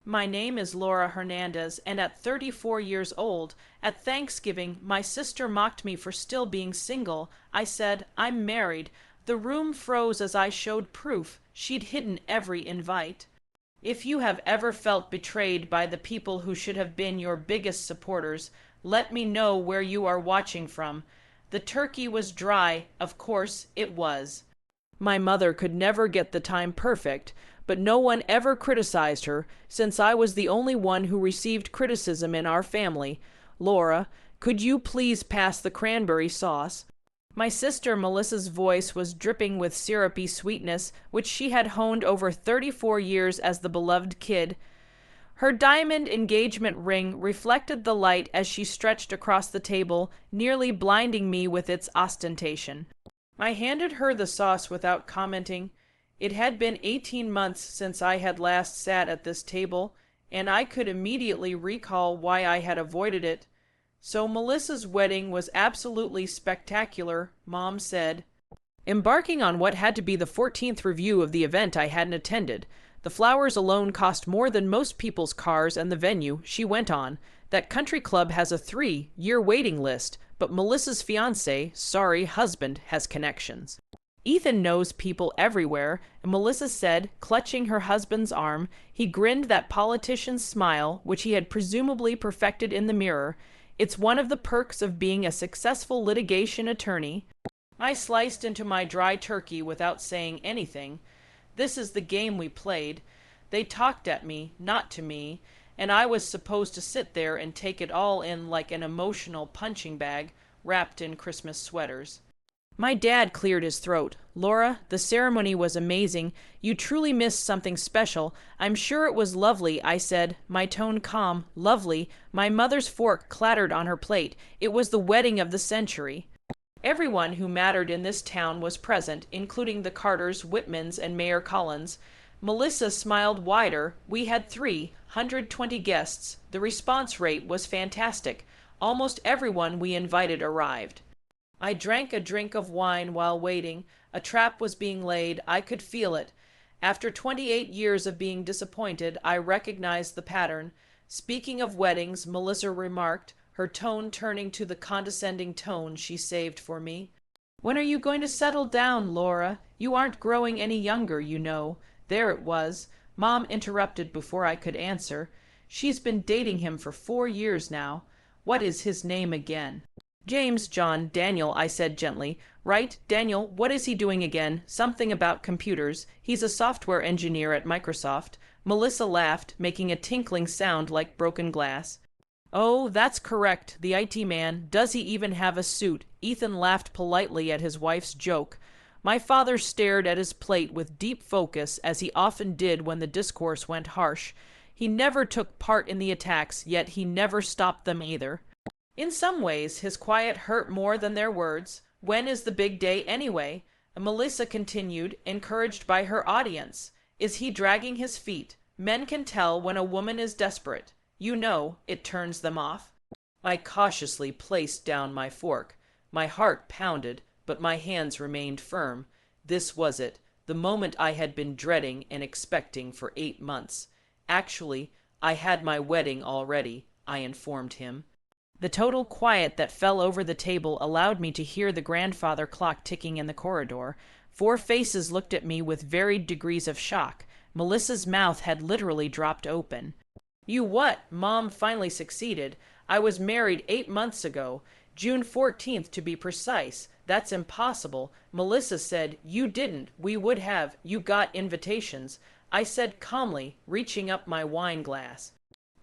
my name is Laura Hernandez, and at 34 years old, at Thanksgiving, my sister mocked me for still being single. I said, I'm married. The room froze as I showed proof. She'd hidden every invite. If you have ever felt betrayed by the people who should have been your biggest supporters, let me know where you are watching from. The turkey was dry, of course it was. My mother could never get the time perfect, but no one ever criticized her, since I was the only one who received criticism in our family. Laura, could you please pass the cranberry sauce? My sister Melissa's voice was dripping with syrupy sweetness, which she had honed over 34 years as the beloved kid. Her diamond engagement ring reflected the light as she stretched across the table, nearly blinding me with its ostentation. I handed her the sauce without commenting. It had been 18 months since I had last sat at this table, and I could immediately recall why I had avoided it. So Melissa's wedding was absolutely spectacular, Mom said. Embarking on what had to be the 14th review of the event I hadn't attended. The flowers alone cost more than most people's cars and the venue, she went on. That country club has a 3-year waiting list, but Melissa's fiancé, sorry, husband, has connections. Ethan knows people everywhere, and Melissa said, clutching her husband's arm. He grinned that politician's smile, which he had presumably perfected in the mirror. It's one of the perks of being a successful litigation attorney. I sliced into my dry turkey without saying anything. This is the game we played. They talked at me, not to me, and I was supposed to sit there and take it all in like an emotional punching bag wrapped in Christmas sweaters. My dad cleared his throat. Laura, the ceremony was amazing. You truly missed something special. I'm sure it was lovely, I said, my tone calm. Lovely. My mother's fork clattered on her plate. It was the wedding of the century. Everyone who mattered in this town was present, including the Carters, Whitmans, and Mayor Collins. Melissa smiled wider. We had 320 guests. The response rate was fantastic. Almost everyone we invited arrived. I drank a drink of wine while waiting. A trap was being laid. I could feel it. After 28 years of being disappointed, I recognized the pattern. Speaking of weddings, Melissa remarked, her tone turning to the condescending tone she saved for me. When are you going to settle down, Laura? You aren't growing any younger, you know. There it was. Mom interrupted before I could answer. She's been dating him for 4 years now. What is his name again? James John Daniel, I said gently. Right, Daniel, what is he doing again? Something about computers. He's a software engineer at Microsoft. Melissa laughed, making a tinkling sound like broken glass. Oh, that's correct, the IT man. Does he even have a suit? Ethan laughed politely at his wife's joke. My father stared at his plate with deep focus, as he often did when the discourse went harsh. He never took part in the attacks, yet he never stopped them either. In some ways, his quiet hurt more than their words. When is the big day anyway? Melissa continued, encouraged by her audience. Is he dragging his feet? Men can tell when a woman is desperate. You know, it turns them off. I cautiously placed down my fork. My heart pounded, but my hands remained firm. This was it, the moment I had been dreading and expecting for 8 months. Actually, I had my wedding already, I informed him. The total quiet that fell over the table allowed me to hear the grandfather clock ticking in the corridor. 4 faces looked at me with varied degrees of shock. Melissa's mouth had literally dropped open. You what? Mom finally succeeded. I was married 8 months ago. June 14th to be precise. That's impossible. Melissa said, you didn't. We would have. You got invitations. I said calmly, reaching up my wine glass.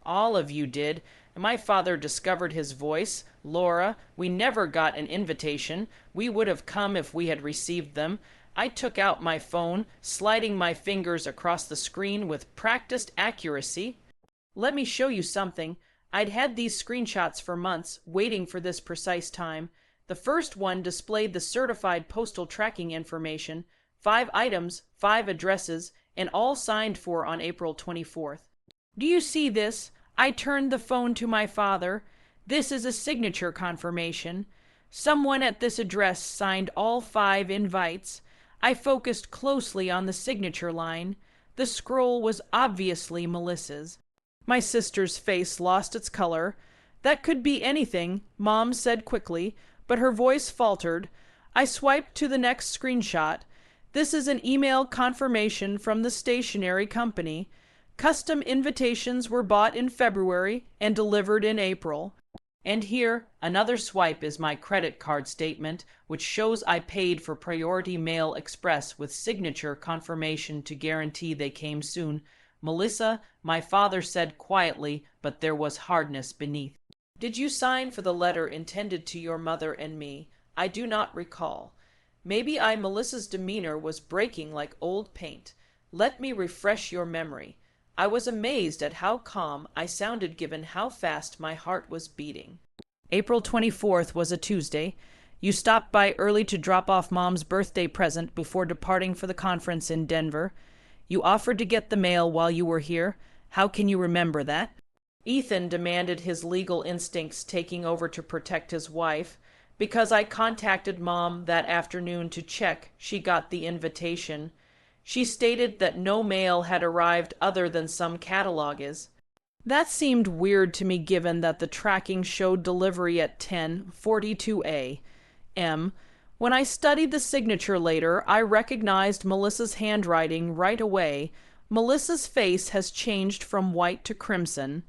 All of you did. My father discovered his voice. Laura, we never got an invitation. We would have come if we had received them. I took out my phone, sliding my fingers across the screen with practiced accuracy. Let me show you something. I'd had these screenshots for months, waiting for this precise time. The first one displayed the certified postal tracking information, 5 items, 5 addresses, and all signed for on April 24th. Do you see this? I turned the phone to my father. This is a signature confirmation. Someone at this address signed all 5 invites. I focused closely on the signature line. The scroll was obviously Melissa's. My sister's face lost its color. That could be anything, Mom said quickly, but her voice faltered. I swiped to the next screenshot. This is an email confirmation from the stationery company. Custom invitations were bought in February and delivered in April. And here, another swipe is my credit card statement, which shows I paid for Priority Mail Express with signature confirmation to guarantee they came soon. Melissa, my father said quietly, but there was hardness beneath. Did you sign for the letter intended to your mother and me? I do not recall. Maybe Melissa's demeanor was breaking like old paint. Let me refresh your memory. I was amazed at how calm I sounded given how fast my heart was beating. April 24th was a Tuesday. You stopped by early to drop off Mom's birthday present before departing for the conference in Denver. You offered to get the mail while you were here. How can you remember that? Ethan demanded, his legal instincts taking over to protect his wife. Because I contacted Mom that afternoon to check she got the invitation. She stated that no mail had arrived other than some catalogues. That seemed weird to me given that the tracking showed delivery at 10:42 a.m. When I studied the signature later, I recognized Melissa's handwriting right away. Melissa's face has changed from white to crimson.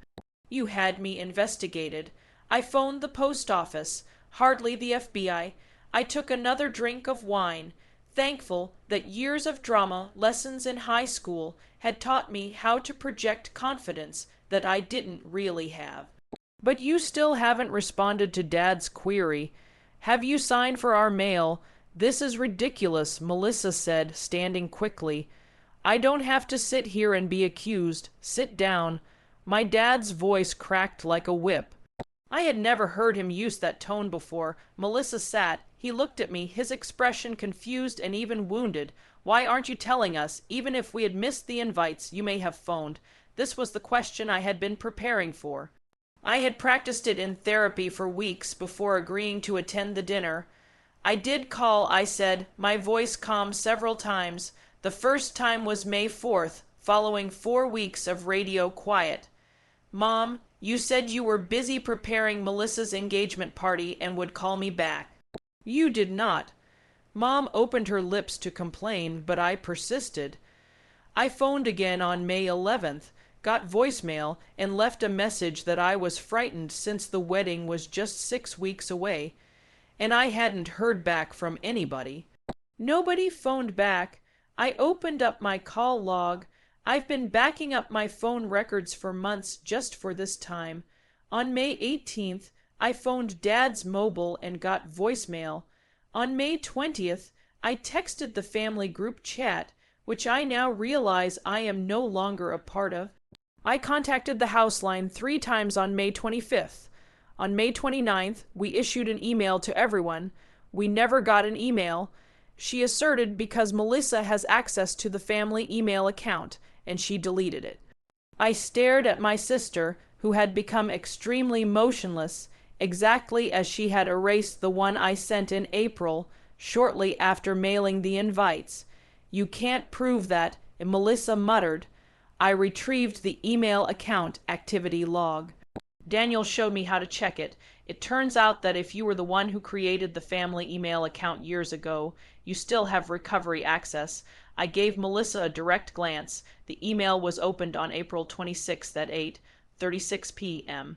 You had me investigated. I phoned the post office, hardly the FBI. I took another drink of wine, thankful that years of drama lessons in high school had taught me how to project confidence that I didn't really have. But you still haven't responded to Dad's query. Have you signed for our mail? This is ridiculous, Melissa said, standing quickly. I don't have to sit here and be accused. Sit down. My dad's voice cracked like a whip. I had never heard him use that tone before. Melissa sat. He looked at me, his expression confused and even wounded. Why aren't you telling us? Even if we had missed the invites, you may have phoned. This was the question I had been preparing for. I had practiced it in therapy for weeks before agreeing to attend the dinner. I did call, I said, my voice calm several times. The first time was May 4th, following 4 weeks of radio quiet. Mom, you said you were busy preparing Melissa's engagement party and would call me back. You did not. Mom opened her lips to complain, but I persisted. I phoned again on May 11th, got voicemail, and left a message that I was frightened since the wedding was just 6 weeks away, and I hadn't heard back from anybody. Nobody phoned back. I opened up my call log. I've been backing up my phone records for months just for this time. On May 18th, I phoned Dad's mobile and got voicemail. On May 20th, I texted the family group chat, which I now realize I am no longer a part of. I contacted the house line 3 times on May 25th. On May 29th, we issued an email to everyone. We never got an email. She asserted because Melissa has access to the family email account, and she deleted it. I stared at my sister, who had become extremely motionless, exactly as she had erased the one I sent in April, shortly after mailing the invites. You can't prove that, and Melissa muttered. I retrieved the email account activity log. Daniel showed me how to check it. It turns out that if you were the one who created the family email account years ago, you still have recovery access. I gave Melissa a direct glance. The email was opened on April 26th at 8:36 p.m.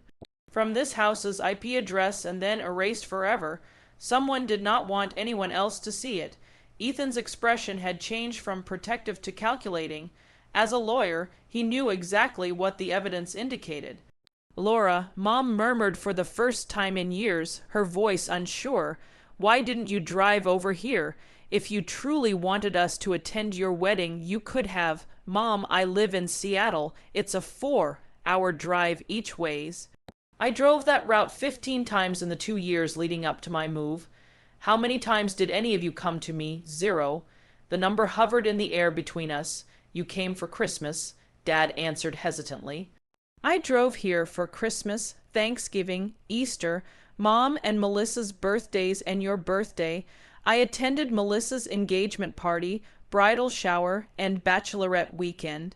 From this house's IP address and then erased forever. Someone did not want anyone else to see it. Ethan's expression had changed from protective to calculating. As a lawyer, he knew exactly what the evidence indicated. Laura, Mom murmured for the first time in years, her voice unsure. Why didn't you drive over here? If you truly wanted us to attend your wedding, you could have. Mom, I live in Seattle. It's a 4-hour drive each ways. I drove that route 15 times in the 2 years leading up to my move. How many times did any of you come to me? 0. The number hovered in the air between us. You came for Christmas, Dad answered hesitantly. I drove here for Christmas, Thanksgiving, Easter, Mom and Melissa's birthdays and your birthday. I attended Melissa's engagement party, bridal shower, and bachelorette weekend.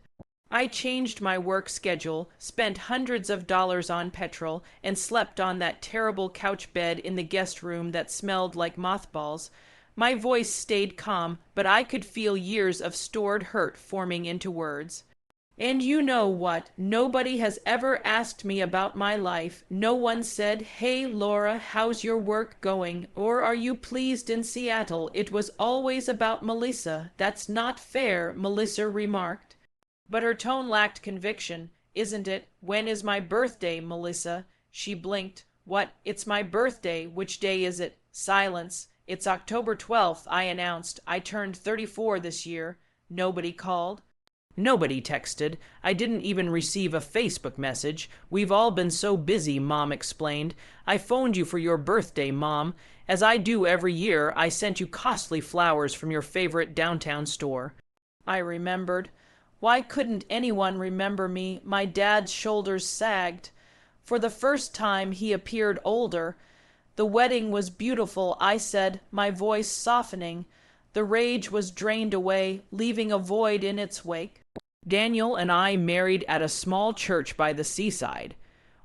I changed my work schedule, spent hundreds of dollars on petrol, and slept on that terrible couch bed in the guest room that smelled like mothballs. My voice stayed calm, but I could feel years of stored hurt forming into words. And you know what? Nobody has ever asked me about my life. No one said, "Hey, Laura, how's your work going?" Or "Are you pleased in Seattle?" It was always about Melissa. "That's not fair," Melissa remarked. But her tone lacked conviction. "Isn't it? When is my birthday, Melissa?" She blinked. "What? It's my birthday. Which day is it?" Silence. "It's October 12th, I announced. I turned 34 this year." Nobody called. Nobody texted. I didn't even receive a Facebook message. "We've all been so busy," Mom explained. "I phoned you for your birthday, Mom. As I do every year, I sent you costly flowers from your favorite downtown store." I remembered. Why couldn't anyone remember me? My dad's shoulders sagged. For the first time, he appeared older. "The wedding was beautiful," I said, my voice softening. The rage was drained away, leaving a void in its wake. Daniel and I married at a small church by the seaside.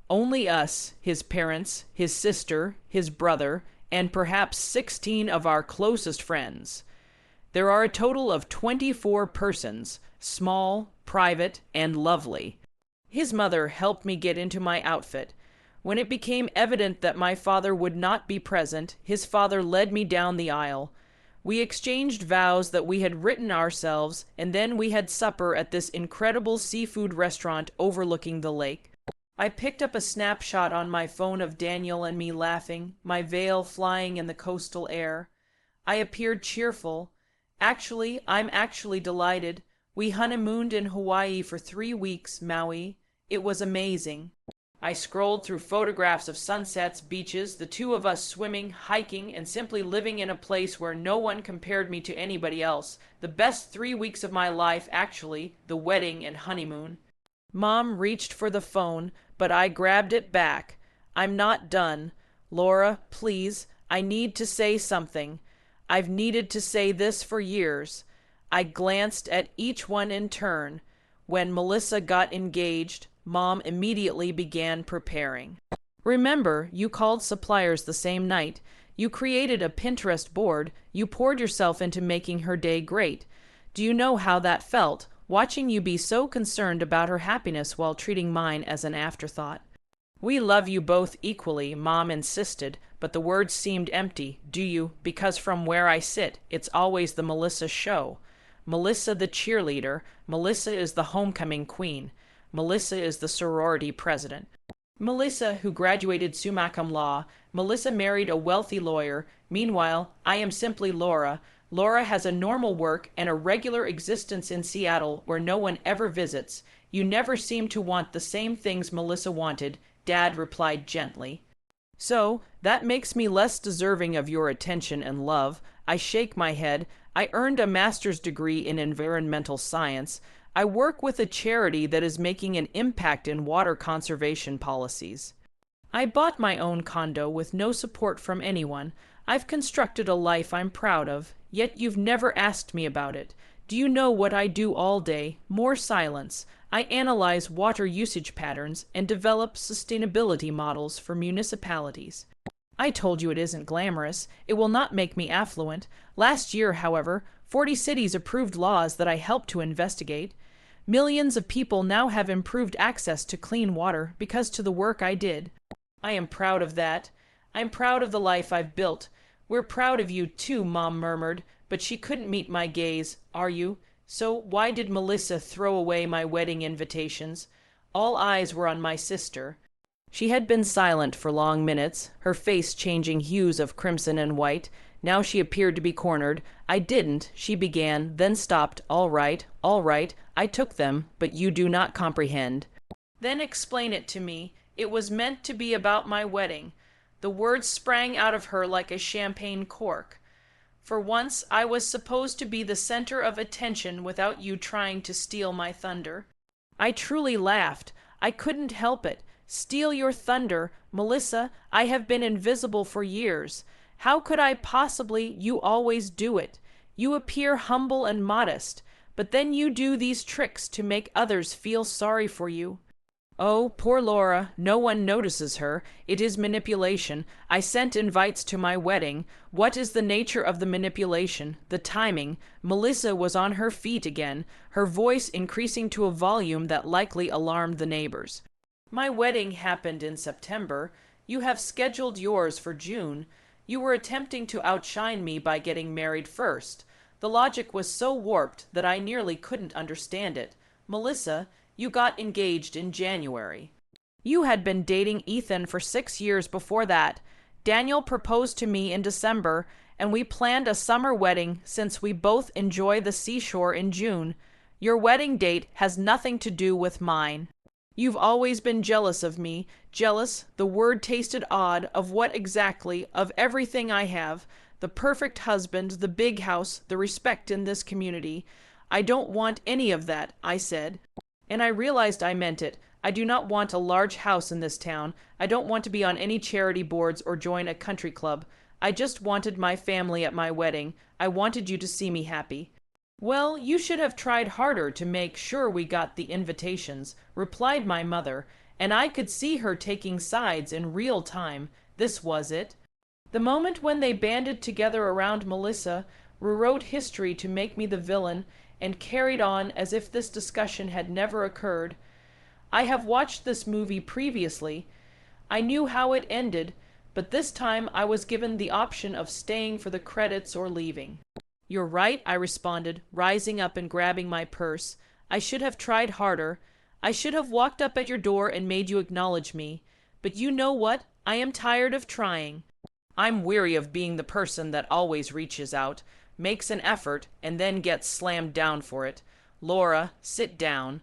Only us, his parents, his sister, his brother, and perhaps 16 of our closest friends. There are a total of 24 persons, small, private, and lovely. His mother helped me get into my outfit. When it became evident that my father would not be present, his father led me down the aisle. We exchanged vows that we had written ourselves, and then we had supper at this incredible seafood restaurant overlooking the lake. I picked up a snapshot on my phone of Daniel and me laughing, my veil flying in the coastal air. I appeared cheerful. I'm actually delighted. We honeymooned in Hawaii for 3 weeks, Maui. It was amazing. I scrolled through photographs of sunsets, beaches, the two of us swimming, hiking, and simply living in a place where no one compared me to anybody else. The best 3 weeks of my life, actually, the wedding and honeymoon. Mom reached for the phone, but I grabbed it back. "I'm not done. Laura, please, I need to say something. I've needed to say this for years." I glanced at each one in turn. When Melissa got engaged, Mom immediately began preparing. "Remember, you called suppliers the same night. You created a Pinterest board. You poured yourself into making her day great. Do you know how that felt, watching you be so concerned about her happiness while treating mine as an afterthought?" "We love you both equally," Mom insisted, but the words seemed empty. "Do you? Because from where I sit, it's always the Melissa show. Melissa the cheerleader. Melissa is the homecoming queen. Melissa is the sorority president. Melissa, who graduated summa cum laude. Melissa married a wealthy lawyer. Meanwhile, I am simply Laura. Laura has a normal work and a regular existence in Seattle where no one ever visits. You never seem to want the same things Melissa wanted," Dad replied gently. "So, that makes me less deserving of your attention and love." I shake my head. "I earned a master's degree in environmental science. I work with a charity that is making an impact in water conservation policies. I bought my own condo with no support from anyone. I've constructed a life I'm proud of, yet you've never asked me about it. Do you know what I do all day? More silence. I analyze water usage patterns and develop sustainability models for municipalities." I told you it isn't glamorous. It will not make me affluent. Last year, however, 40 cities approved laws that I helped to investigate. Millions of people now have improved access to clean water because to the work I did. I am proud of that. I'm proud of the life I've built. "We're proud of you too," Mom murmured, but she couldn't meet my gaze. "Are you? So why did Melissa throw away my wedding invitations?" All eyes were on my sister. She had been silent for long minutes, her face changing hues of crimson and white. Now she appeared to be cornered. "I didn't," she began, then stopped. All right. I took them, but you do not comprehend." "Then explain it to me. It was meant to be about my wedding." The words sprang out of her like a champagne cork. "For once, I was supposed to be the center of attention without you trying to steal my thunder." I truly laughed. I couldn't help it. Steal your thunder. Melissa, I have been invisible for years. How could I possibly? You always do it. You appear humble and modest. but then you do these tricks to make others feel sorry for you. Oh, poor Laura, no one notices her. It is manipulation. I sent invites to my wedding. What is the nature of the manipulation? The timing. Melissa was on her feet again, her voice increasing to a volume that likely alarmed the neighbors. My wedding happened in September. You have scheduled yours for June. You were attempting to outshine me by getting married first. The logic was so warped that I nearly couldn't understand it. Melissa, you got engaged in January. You had been dating Ethan for 6 years before that. Daniel proposed to me in December, and we planned a summer wedding since we both enjoy the seashore in June. Your wedding date has nothing to do with mine. You've always been jealous of me. Jealous, the word tasted odd. Of what exactly? Of everything I have. The perfect husband, the big house, the respect in this community. I don't want any of that, I said. And I realized I meant it. I do not want a large house in this town. I don't want to be on any charity boards or join a country club. I just wanted my family at my wedding. I wanted you to see me happy. Well, you should have tried harder to make sure we got the invitations, replied my mother, and I could see her taking sides in real time. This was it. The moment when they banded together around Melissa, rewrote history to make me the villain, and carried on as if this discussion had never occurred. I have watched this movie previously. I knew how it ended, but this time I was given the option of staying for the credits or leaving. You're right, I responded, rising up and grabbing my purse. I should have tried harder. I should have walked up at your door and made you acknowledge me. But you know what? I am tired of trying. I'm weary of being the person that always reaches out, makes an effort, and then gets slammed down for it. Laura, sit down.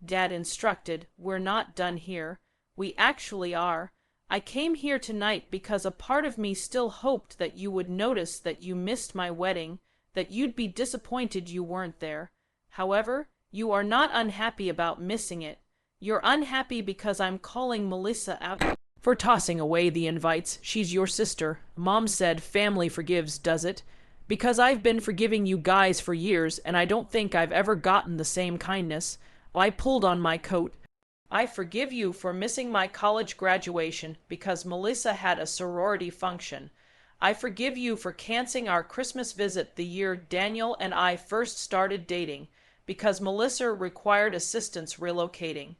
Dad instructed. We're not done here. We actually are. I came here tonight because a part of me still hoped that you would notice that you missed my wedding, that you'd be disappointed you weren't there. However, you are not unhappy about missing it. You're unhappy because I'm calling Melissa out for tossing away the invites. She's your sister. Mom said family forgives, does it? Because I've been forgiving you guys for years, and I don't think I've ever gotten the same kindness. I pulled on my coat. I forgive you for missing my college graduation because Melissa had a sorority function. I forgive you for canceling our Christmas visit the year Daniel and I first started dating because Melissa required assistance relocating.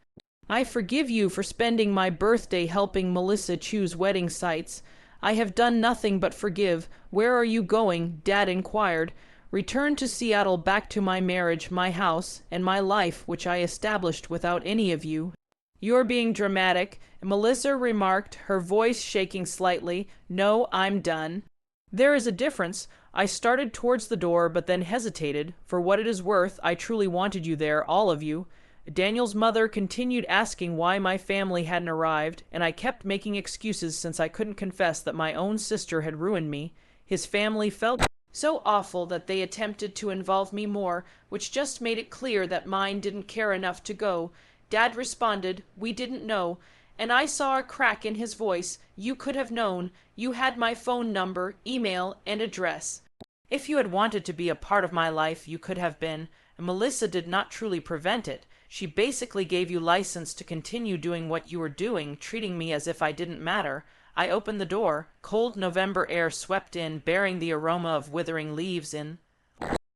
I forgive you for spending my birthday helping Melissa choose wedding sites. I have done nothing but forgive. Where are you going? Dad inquired. Return to Seattle, back to my marriage, my house, and my life, which I established without any of you. You're being dramatic, Melissa remarked, her voice shaking slightly. No, I'm done. There is a difference. I started towards the door, but then hesitated. For what it is worth, I truly wanted you there, all of you. Daniel's mother continued asking why my family hadn't arrived, and I kept making excuses since I couldn't confess that my own sister had ruined me. His family felt so awful that they attempted to involve me more, which just made it clear that mine didn't care enough to go. Dad responded, we didn't know, and I saw a crack in his voice. You could have known. You had my phone number, email, and address. If you had wanted to be a part of my life, you could have been. Melissa did not truly prevent it. She basically gave you license to continue doing what you were doing, treating me as if I didn't matter. I opened the door. Cold November air swept in, bearing the aroma of withering leaves in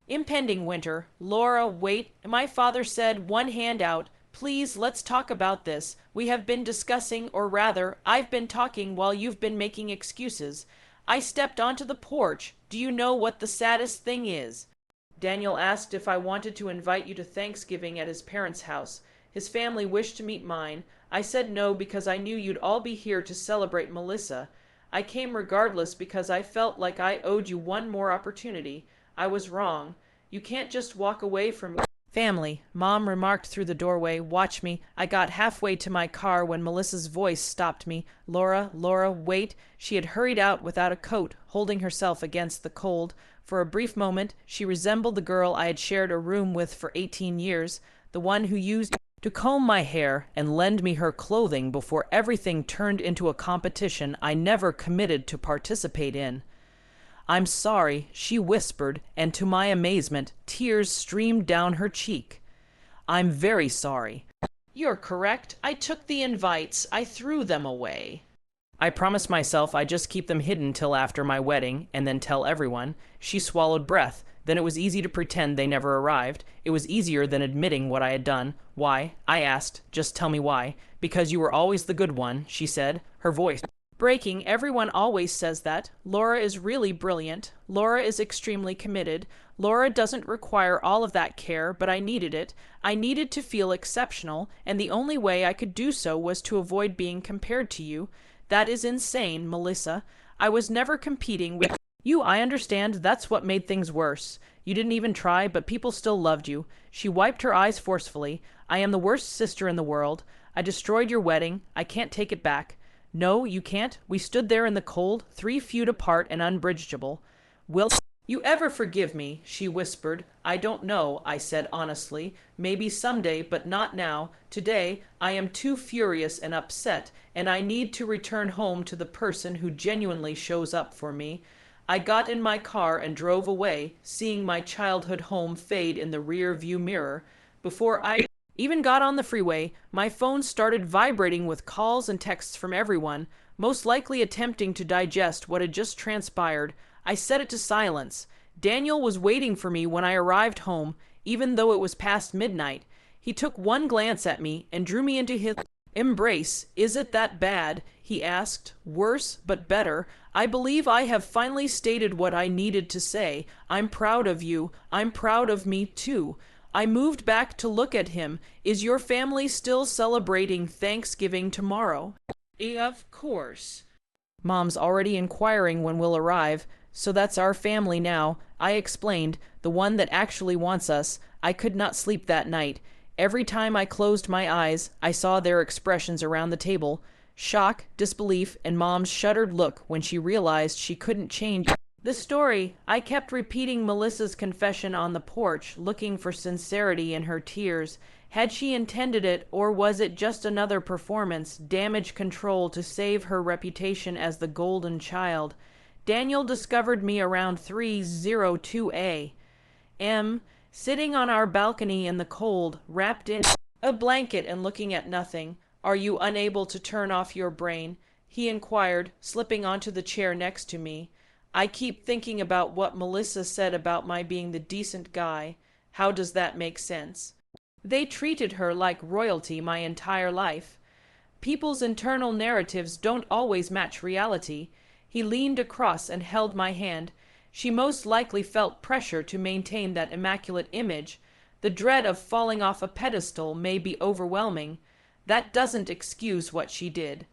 impending winter. Laura, wait, my father said, one hand out. Please, let's talk about this. We have been discussing, or rather, I've been talking while you've been making excuses. I stepped onto the porch. Do you know what the saddest thing is? Daniel asked if I wanted to invite you to Thanksgiving at his parents' house. His family wished to meet mine. I said no because I knew you'd all be here to celebrate Melissa. I came regardless because I felt like I owed you one more opportunity. I was wrong. You can't just walk away from family, Mom remarked through the doorway. Watch me. I got halfway to my car when Melissa's voice stopped me. Laura, wait. She had hurried out without a coat, holding herself against the cold. For a brief moment, she resembled the girl I had shared a room with for 18 years, the one who used to comb my hair and lend me her clothing before everything turned into a competition I never committed to participate in. "I'm sorry," she whispered, and to my amazement, tears streamed down her cheek. "I'm very sorry." "You're correct. I took the invites. I threw them away." I promised myself I'd just keep them hidden till after my wedding, and then tell everyone. She swallowed breath. Then it was easy to pretend they never arrived. It was easier than admitting what I had done. "Why?" I asked. "Just tell me why." "Because you were always the good one," she said, her voice breaking. "Everyone always says that. Laura is really brilliant. Laura is extremely committed. Laura doesn't require all of that care, but I needed it. I needed to feel exceptional, and the only way I could do so was to avoid being compared to you. That is insane, Melissa. I was never competing with you. I understand. That's what made things worse. You didn't even try, but people still loved you." She wiped her eyes forcefully. "I am the worst sister in the world. I destroyed your wedding. I can't take it back." "No, you can't. We stood there in the cold, 3 feet apart and unbridgeable. Will you ever forgive me?" she whispered. "I don't know," I said honestly. "Maybe someday, but not now. Today, I am too furious and upset, and I need to return home to the person who genuinely shows up for me." I got in my car and drove away, seeing my childhood home fade in the rear view mirror. Before I even got on the freeway, my phone started vibrating with calls and texts from everyone, most likely attempting to digest what had just transpired. I set it to silence. Daniel was waiting for me when I arrived home, even though it was past midnight. He took one glance at me and drew me into his embrace. "Is it that bad?" he asked. "Worse, but better. I believe I have finally stated what I needed to say. I'm proud of you. I'm proud of me, too." I moved back to look at him. "Is your family still celebrating Thanksgiving tomorrow?" "Of course." "Mom's already inquiring when we'll arrive. So that's our family now," I explained, "the one that actually wants us." I could not sleep that night. Every time I closed my eyes, I saw their expressions around the table. Shock, disbelief, and Mom's shuddered look when she realized she couldn't change the story. I kept repeating Melissa's confession on the porch, looking for sincerity in her tears. Had she intended it, or was it just another performance, damage control to save her reputation as the golden child? Daniel discovered me around 3:02 a.m., sitting on our balcony in the cold, wrapped in a blanket and looking at nothing. "Are you unable to turn off your brain?" he inquired, slipping onto the chair next to me. "I keep thinking about what Melissa said about my being the decent guy. How does that make sense? They treated her like royalty my entire life. People's internal narratives don't always match reality." He leaned across and held my hand. She most likely felt pressure to maintain that immaculate image. The dread of falling off a pedestal may be overwhelming. That doesn't excuse what she did.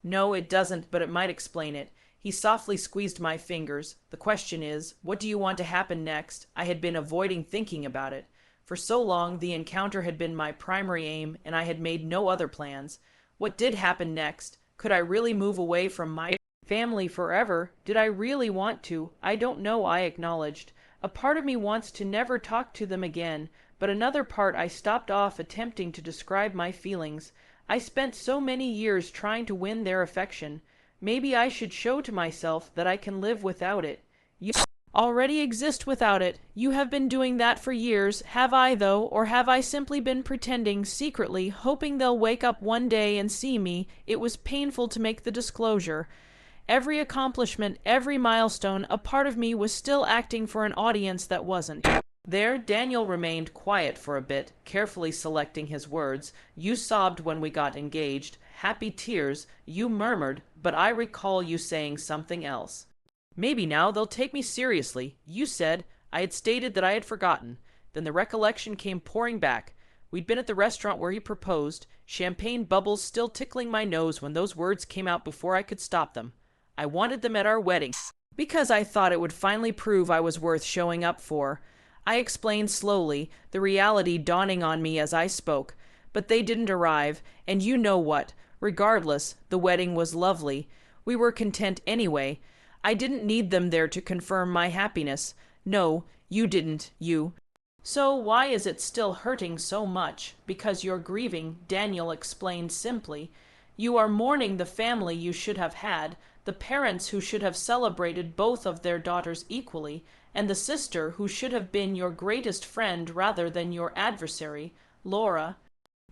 No, it doesn't, but it might explain it. He softly squeezed my fingers. "The question is, what do you want to happen next?" I had been avoiding thinking about it. For so long, the encounter had been my primary aim, and I had made no other plans. What did happen next? Could I really move away from my family forever? Did I really want to? "I don't know," I acknowledged. "A part of me wants to never talk to them again, but another part I stopped off attempting to describe my feelings. I spent so many years trying to win their affection. Maybe I should show to myself that I can live without it." "You already exist without it. You have been doing that for years. Have I, though, or have I simply been pretending secretly, hoping they'll wake up one day and see me?" It was painful to make the disclosure. Every accomplishment, every milestone, a part of me was still acting for an audience that wasn't. There, Daniel remained quiet for a bit, carefully selecting his words. "You sobbed when we got engaged. Happy tears. You murmured, but I recall you saying something else. Maybe now they'll take me seriously. You said." I had stated that I had forgotten. Then the recollection came pouring back. We'd been at the restaurant where he proposed, champagne bubbles still tickling my nose when those words came out before I could stop them. I wanted them at our wedding, because I thought it would finally prove I was worth showing up for. I explained slowly, the reality dawning on me as I spoke. But they didn't arrive, and you know what. Regardless, the wedding was lovely. We were content anyway. I didn't need them there to confirm my happiness. No, you didn't, you. "So why is it still hurting so much?" "Because you're grieving," Daniel explained simply. "You are mourning the family you should have had, the parents who should have celebrated both of their daughters equally, and the sister who should have been your greatest friend rather than your adversary, Laura.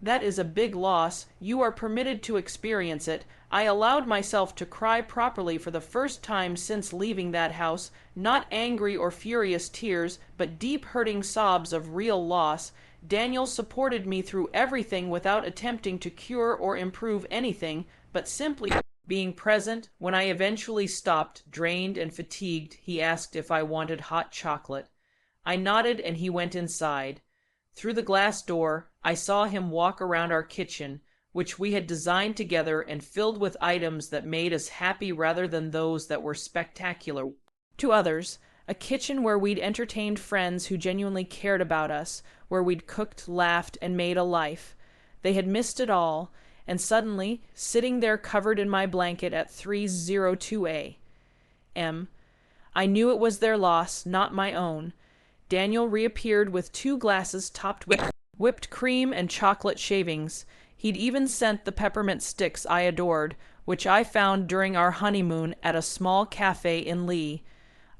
That is a big loss. You are permitted to experience it. I allowed myself to cry properly for the first time since leaving that house, not angry or furious tears, but deep hurting sobs of real loss. Daniel supported me through everything without attempting to cure or improve anything, but simply being present. When I eventually stopped, drained and fatigued, he asked if I wanted hot chocolate. I nodded and he went inside. Through the glass door, I saw him walk around our kitchen, which we had designed together and filled with items that made us happy rather than those that were spectacular to others. A kitchen where we'd entertained friends who genuinely cared about us, where we'd cooked, laughed, and made a life. They had missed it all, and suddenly, sitting there covered in my blanket at 302 A.M., I knew it was their loss, not my own. Daniel reappeared with 2 glasses topped with whipped cream and chocolate shavings. He'd even sent the peppermint sticks I adored, which I found during our honeymoon at a small cafe in Lee.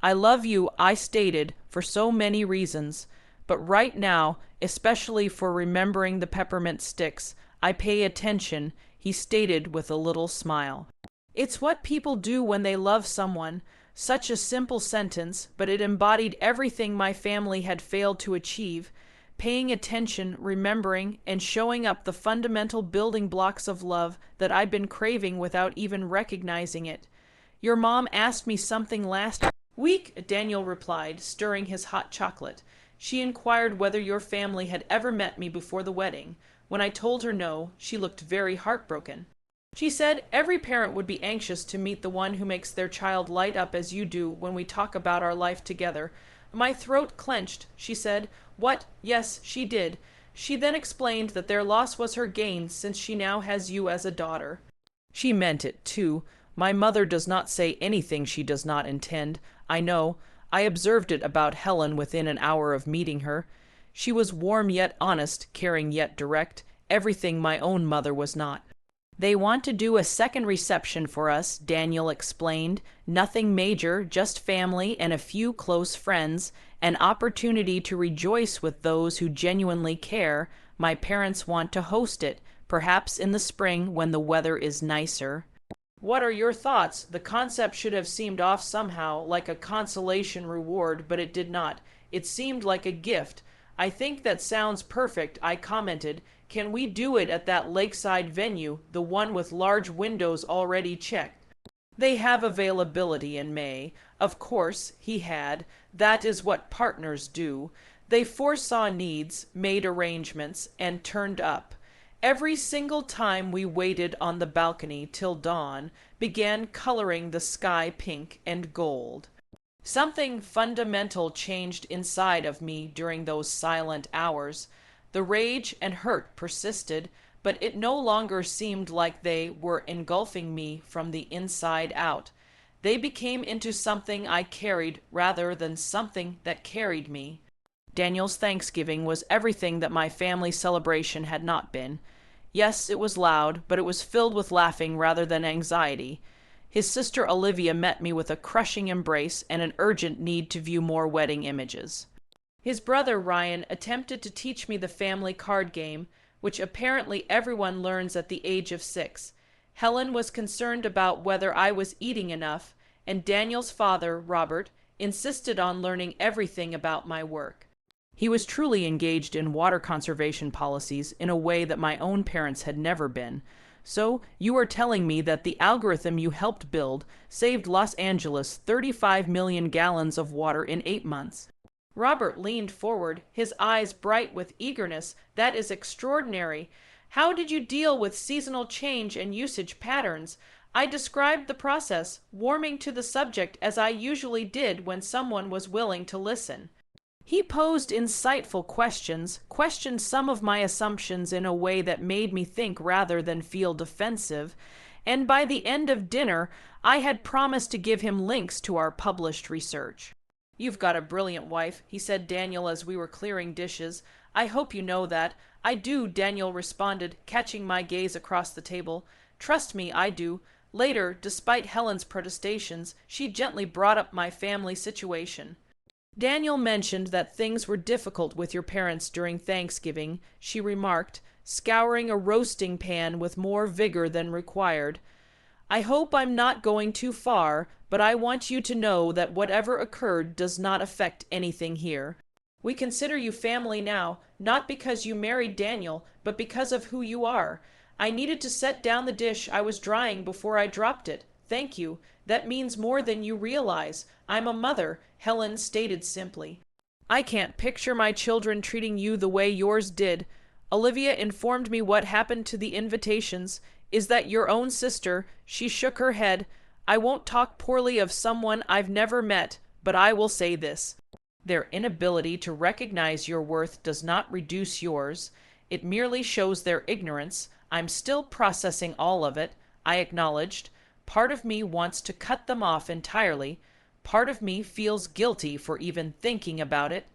I love you, I stated, for so many reasons, but right now, especially for remembering the peppermint sticks, I pay attention, he stated with a little smile. It's what people do when they love someone. Such a simple sentence, but it embodied everything my family had failed to achieve. Paying attention, remembering, and showing up the fundamental building blocks of love that I'd been craving without even recognizing it. Your mom asked me something last week, Daniel replied, stirring his hot chocolate. She inquired whether your family had ever met me before the wedding. When I told her no, she looked very heartbroken. She said every parent would be anxious to meet the one who makes their child light up as you do when we talk about our life together. My throat clenched. She said, "What? Yes, she did." She then explained that their loss was her gain since she now has you as a daughter. She meant it, too. My mother does not say anything she does not intend. I know. I observed it about Helen within an hour of meeting her. She was warm yet honest, caring yet direct, everything my own mother was not. They want to do a second reception for us, Daniel explained. Nothing major, just family and a few close friends, an opportunity to rejoice with those who genuinely care. My parents want to host it, perhaps in the spring when the weather is nicer. What are your thoughts? The concept should have seemed off somehow, like a consolation reward, but it did not. It seemed like a gift. I think that sounds perfect, I commented. Can we do it at that lakeside venue, the one with large windows already checked? They have availability in May. Of course, he had. That is what partners do. They foresaw needs, made arrangements, and turned up. Every single time we waited on the balcony till dawn, began coloring the sky pink and gold. Something fundamental changed inside of me during those silent hours. The rage and hurt persisted, but it no longer seemed like they were engulfing me from the inside out. They became into something I carried rather than something that carried me. Daniel's Thanksgiving was everything that my family celebration had not been. Yes, it was loud, but it was filled with laughing rather than anxiety. His sister Olivia met me with a crushing embrace and an urgent need to view more wedding images. His brother Ryan attempted to teach me the family card game, which apparently everyone learns at the age of 6. Helen was concerned about whether I was eating enough, and Daniel's father, Robert, insisted on learning everything about my work. He was truly engaged in water conservation policies in a way that my own parents had never been. So, you are telling me that the algorithm you helped build saved Los Angeles 35 million gallons of water in 8 months. Robert leaned forward, his eyes bright with eagerness. That is extraordinary. How did you deal with seasonal change and usage patterns? I described the process, warming to the subject as I usually did when someone was willing to listen. He posed insightful questions, questioned some of my assumptions in a way that made me think rather than feel defensive, and by the end of dinner, I had promised to give him links to our published research. "You've got a brilliant wife," he said Daniel as we were clearing dishes. "I hope you know that." "I do," Daniel responded, catching my gaze across the table. "Trust me, I do. Later, despite Helen's protestations, she gently brought up my family situation. Daniel mentioned that things were difficult with your parents during Thanksgiving, she remarked, scouring a roasting pan with more vigor than required. I hope I'm not going too far, but I want you to know that whatever occurred does not affect anything here. We consider you family now, not because you married Daniel, but because of who you are. I needed to set down the dish I was drying before I dropped it. Thank you. That means more than you realize. I'm a mother, Helen stated simply. I can't picture my children treating you the way yours did. Olivia informed me what happened to the invitations. Is that your own sister? She shook her head. I won't talk poorly of someone I've never met, but I will say this. Their inability to recognize your worth does not reduce yours. It merely shows their ignorance. I'm still processing all of it, I acknowledged. Part of me wants to cut them off entirely. Part of me feels guilty for even thinking about it.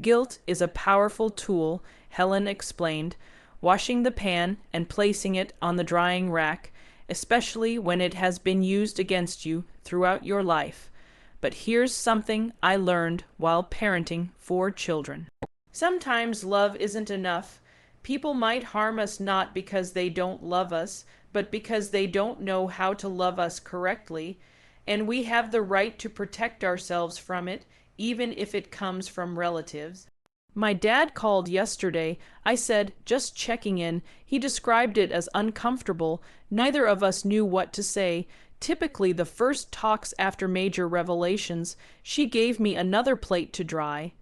Guilt is a powerful tool, Helen explained, washing the pan and placing it on the drying rack, especially when it has been used against you throughout your life. But here's something I learned while parenting 4 children. Sometimes love isn't enough. People might harm us not because they don't love us, but because they don't know how to love us correctly, and we have the right to protect ourselves from it, even if it comes from relatives. My dad called yesterday. I said, just checking in. He described it as uncomfortable. Neither of us knew what to say. Typically, the first talks after major revelations, she gave me another plate to dry.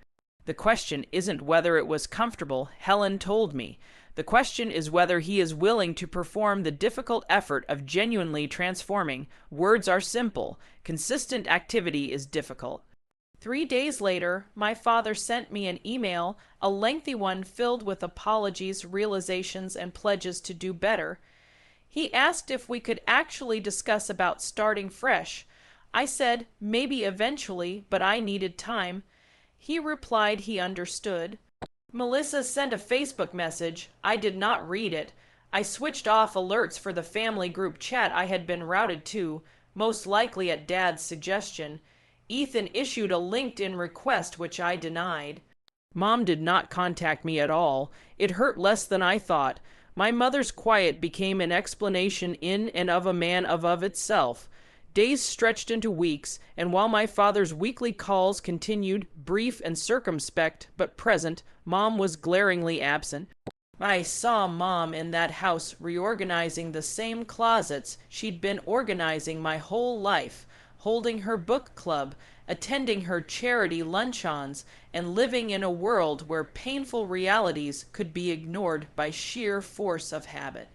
The question isn't whether it was comfortable, Helen told me. The question is whether he is willing to perform the difficult effort of genuinely transforming. Words are simple. Consistent activity is difficult. 3 days later, my father sent me an email, a lengthy one filled with apologies, realizations, and pledges to do better. He asked if we could actually discuss about starting fresh. I said, maybe eventually, but I needed time. He replied he understood. Melissa sent a Facebook message. I did not read it. I switched off alerts for the family group chat I had been routed to, most likely at Dad's suggestion. Ethan issued a LinkedIn request which I denied. Mom did not contact me at all. It hurt less than I thought. My mother's quiet became an explanation in and of a man of itself. Days stretched into weeks, and while my father's weekly calls continued, brief and circumspect, but present, Mom was glaringly absent. I saw Mom in that house reorganizing the same closets she'd been organizing my whole life, holding her book club, attending her charity luncheons, and living in a world where painful realities could be ignored by sheer force of habit.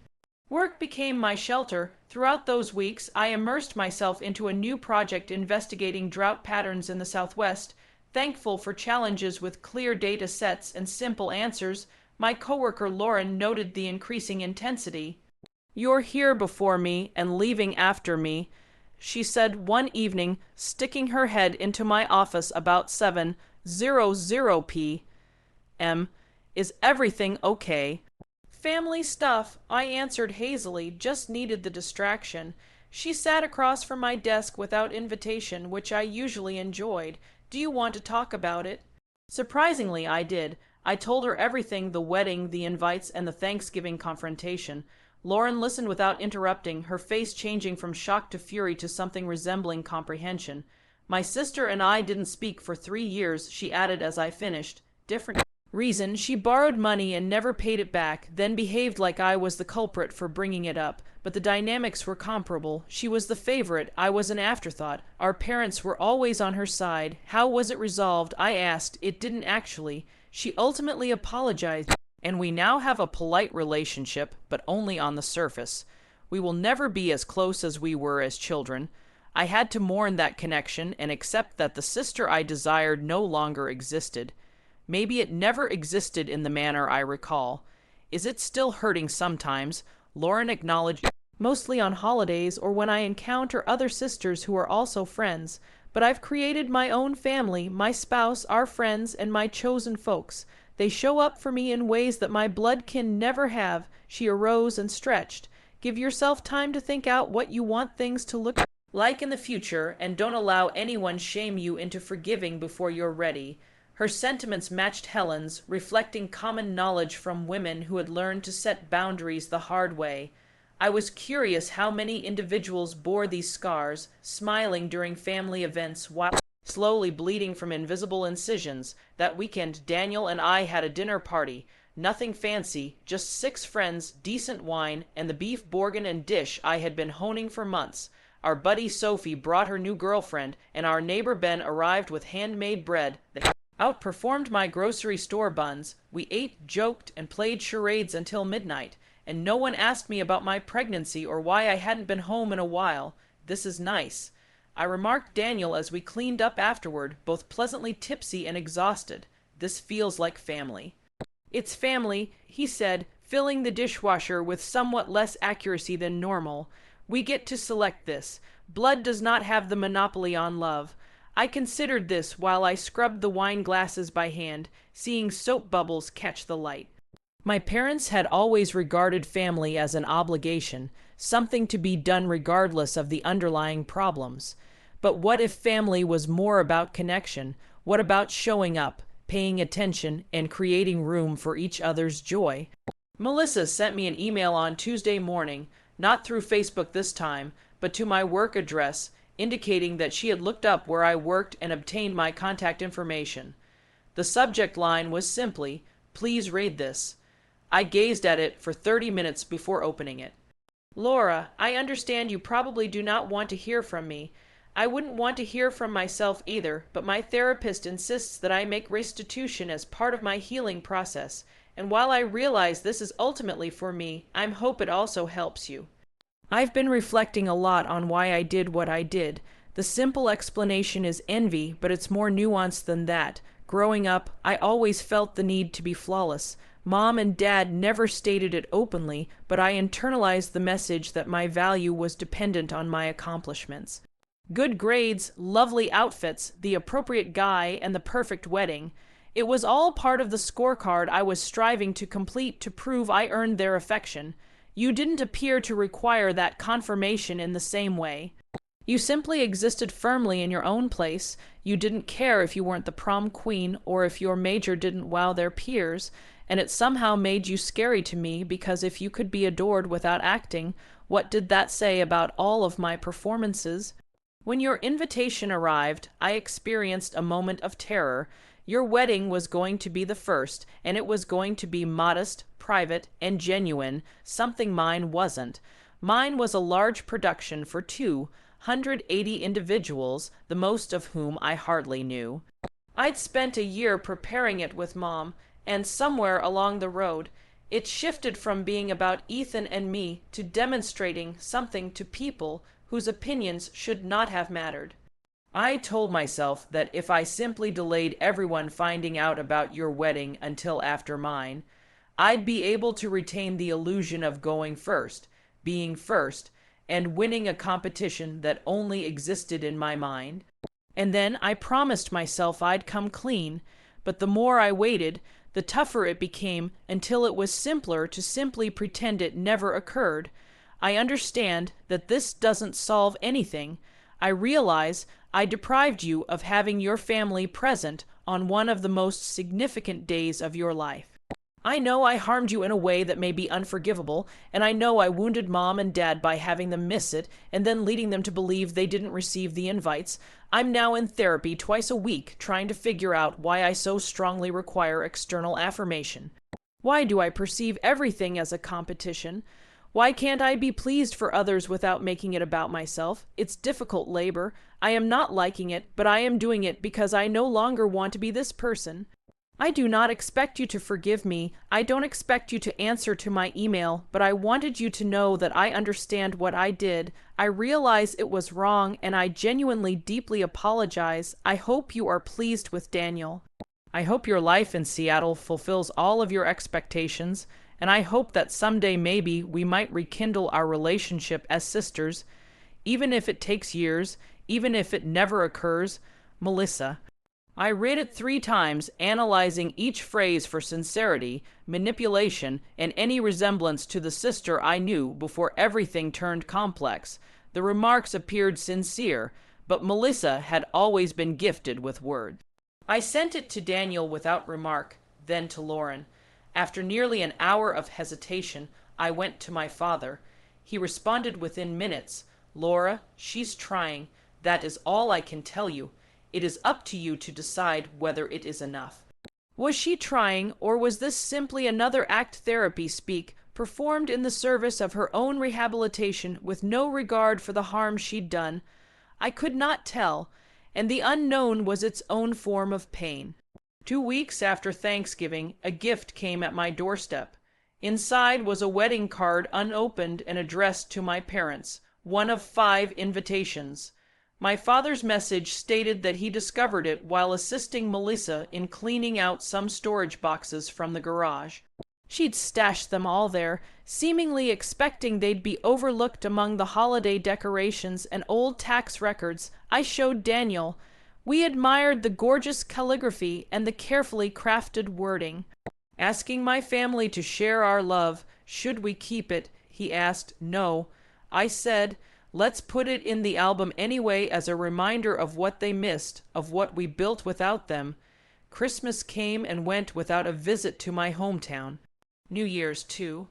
Work became my shelter. Throughout those weeks, I immersed myself into a new project investigating drought patterns in the Southwest. Thankful for challenges with clear data sets and simple answers, my coworker Lauren noted the increasing intensity. You're here before me and leaving after me, she said one evening, sticking her head into my office about 7:00 p.m. Is everything okay? Family stuff, I answered hazily, just needed the distraction. She sat across from my desk without invitation, which I usually enjoyed. Do you want to talk about it? Surprisingly, I did. I told her everything, the wedding, the invites, and the Thanksgiving confrontation. Lauren listened without interrupting, her face changing from shock to fury to something resembling comprehension. My sister and I didn't speak for 3 years, she added as I finished. Different reason, she borrowed money and never paid it back, then behaved like I was the culprit for bringing it up. But the dynamics were comparable. She was the favorite, I was an afterthought. Our parents were always on her side. How was it resolved? I asked. It didn't actually. She ultimately apologized, and we now have a polite relationship, but only on the surface. We will never be as close as we were as children. I had to mourn that connection and accept that the sister I desired no longer existed. Maybe it never existed in the manner I recall. Is it still hurting sometimes? Lauren acknowledged, mostly on holidays or when I encounter other sisters who are also friends. But I've created my own family, my spouse, our friends, and my chosen folks. They show up for me in ways that my blood kin never have. She arose and stretched. Give yourself time to think out what you want things to look like in the future, and don't allow anyone shame you into forgiving before you're ready. Her sentiments matched Helen's, reflecting common knowledge from women who had learned to set boundaries the hard way. I was curious how many individuals bore these scars, smiling during family events while slowly bleeding from invisible incisions. That weekend, Daniel and I had a dinner party. Nothing fancy, just 6 friends, decent wine, and the beef bourguignon and dish I had been honing for months. Our buddy Sophie brought her new girlfriend, and our neighbor Ben arrived with handmade bread that outperformed my grocery store buns. We ate, joked, and played charades until midnight, and no one asked me about my pregnancy or why I hadn't been home in a while. This is nice, I remarked Daniel as we cleaned up afterward, both pleasantly tipsy and exhausted. This feels like family. It's family, he said, filling the dishwasher with somewhat less accuracy than normal. We get to select this. Blood does not have the monopoly on love. I considered this while I scrubbed the wine glasses by hand, seeing soap bubbles catch the light. My parents had always regarded family as an obligation, something to be done regardless of the underlying problems. But what if family was more about connection? What about showing up, paying attention, and creating room for each other's joy? Melissa sent me an email on Tuesday morning, not through Facebook this time, but to my work address, indicating that she had looked up where I worked and obtained my contact information. The subject line was simply, "Please read this." I gazed at it for 30 minutes before opening it. Laura, I understand you probably do not want to hear from me. I wouldn't want to hear from myself either, but my therapist insists that I make restitution as part of my healing process. And while I realize this is ultimately for me, I hope it also helps you. I've been reflecting a lot on why I did what I did. The simple explanation is envy, but it's more nuanced than that. Growing up, I always felt the need to be flawless. Mom and Dad never stated it openly, but I internalized the message that my value was dependent on my accomplishments. Good grades, lovely outfits, the appropriate guy, and the perfect wedding. It was all part of the scorecard I was striving to complete to prove I earned their affection. You didn't appear to require that confirmation in the same way. You simply existed firmly in your own place. You didn't care if you weren't the prom queen or if your major didn't wow their peers, and it somehow made you scary to me because if you could be adored without acting, what did that say about all of my performances? When your invitation arrived, I experienced a moment of terror. Your wedding was going to be the first, and it was going to be modest, private, and genuine, something mine wasn't. Mine was a large production for 280 individuals, the most of whom I hardly knew. I'd spent a year preparing it with Mom, and somewhere along the road, it shifted from being about Ethan and me to demonstrating something to people whose opinions should not have mattered. I told myself that if I simply delayed everyone finding out about your wedding until after mine, I'd be able to retain the illusion of going first, being first, and winning a competition that only existed in my mind. And then I promised myself I'd come clean, but the more I waited, the tougher it became until it was simpler to simply pretend it never occurred. I understand that this doesn't solve anything. I realize I deprived you of having your family present on one of the most significant days of your life. I know I harmed you in a way that may be unforgivable, and I know I wounded Mom and Dad by having them miss it and then leading them to believe they didn't receive the invites. I'm now in therapy twice a week trying to figure out why I so strongly require external affirmation. Why do I perceive everything as a competition? Why can't I be pleased for others without making it about myself? It's difficult labor. I am not liking it, but I am doing it because I no longer want to be this person. I do not expect you to forgive me. I don't expect you to answer to my email, but I wanted you to know that I understand what I did. I realize it was wrong, and I genuinely deeply apologize. I hope you are pleased with Daniel. I hope your life in Seattle fulfills all of your expectations, and I hope that someday maybe we might rekindle our relationship as sisters, even if it takes years, even if it never occurs. Melissa. I read it 3 times, analyzing each phrase for sincerity, manipulation, and any resemblance to the sister I knew before everything turned complex. The remarks appeared sincere, but Melissa had always been gifted with words. I sent it to Daniel without remark, then to Lauren. After nearly an hour of hesitation, I went to my father. He responded within minutes. "Laura, she's trying. That is all I can tell you. It is up to you to decide whether it is enough." Was she trying, or was this simply another ACT therapy speak, performed in the service of her own rehabilitation with no regard for the harm she'd done? I could not tell, and the unknown was its own form of pain. 2 weeks after Thanksgiving, a gift came at my doorstep. Inside was a wedding card unopened and addressed to my parents, one of 5 invitations. My father's message stated that he discovered it while assisting Melissa in cleaning out some storage boxes from the garage. She'd stashed them all there, seemingly expecting they'd be overlooked among the holiday decorations and old tax records. I showed Daniel. We admired the gorgeous calligraphy and the carefully crafted wording. Asking my family to share our love, should we keep it, he asked no. I said, let's put it in the album anyway as a reminder of what they missed, of what we built without them. Christmas came and went without a visit to my hometown. New Year's, too.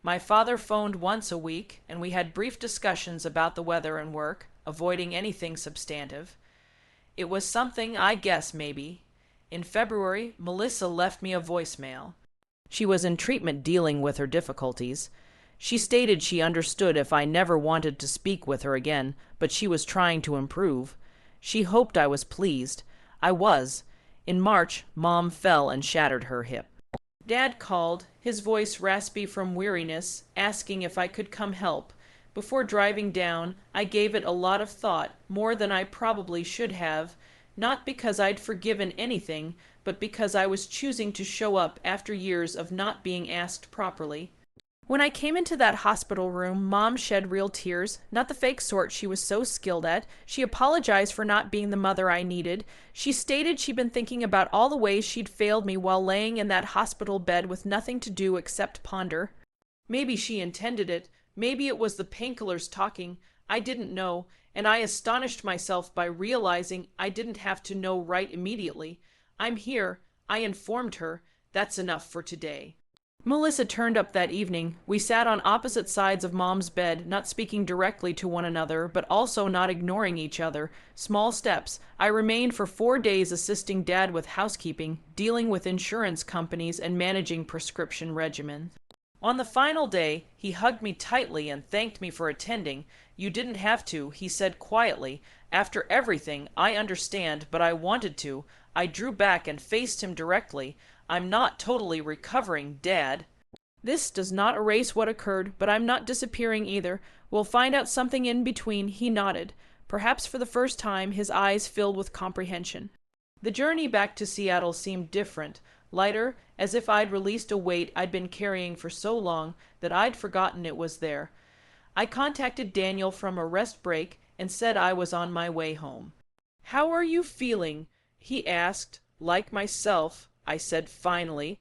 My father phoned once a week, and we had brief discussions about the weather and work, avoiding anything substantive. It was something, I guess, maybe. In February, Melissa left me a voicemail. She was in treatment dealing with her difficulties. She stated she understood if I never wanted to speak with her again, but she was trying to improve. She hoped I was pleased. I was. In March, Mom fell and shattered her hip. Dad called, his voice raspy from weariness, asking if I could come help. Before driving down, I gave it a lot of thought, more than I probably should have, not because I'd forgiven anything, but because I was choosing to show up after years of not being asked properly. When I came into that hospital room, Mom shed real tears, not the fake sort she was so skilled at. She apologized for not being the mother I needed. She stated she'd been thinking about all the ways she'd failed me while laying in that hospital bed with nothing to do except ponder. Maybe she intended it. Maybe it was the painkillers talking. I didn't know, and I astonished myself by realizing I didn't have to know right immediately. I'm here. I informed her. That's enough for today. Melissa turned up that evening. We sat on opposite sides of Mom's bed, not speaking directly to one another, but also not ignoring each other. Small steps. I remained for 4 days assisting Dad with housekeeping, dealing with insurance companies, and managing prescription regimens. On the final day, he hugged me tightly and thanked me for attending. "You didn't have to," he said quietly. "After everything, I understand, but I wanted to." I drew back and faced him directly. "I'm not totally recovering, Dad." "This does not erase what occurred, but I'm not disappearing either. We'll find out something in between." He nodded. Perhaps for the first time, his eyes filled with comprehension. The journey back to Seattle seemed different, lighter, as if I'd released a weight I'd been carrying for so long that I'd forgotten it was there. I contacted Daniel from a rest break and said I was on my way home. "How are you feeling?" he asked. "Like myself," I said finally.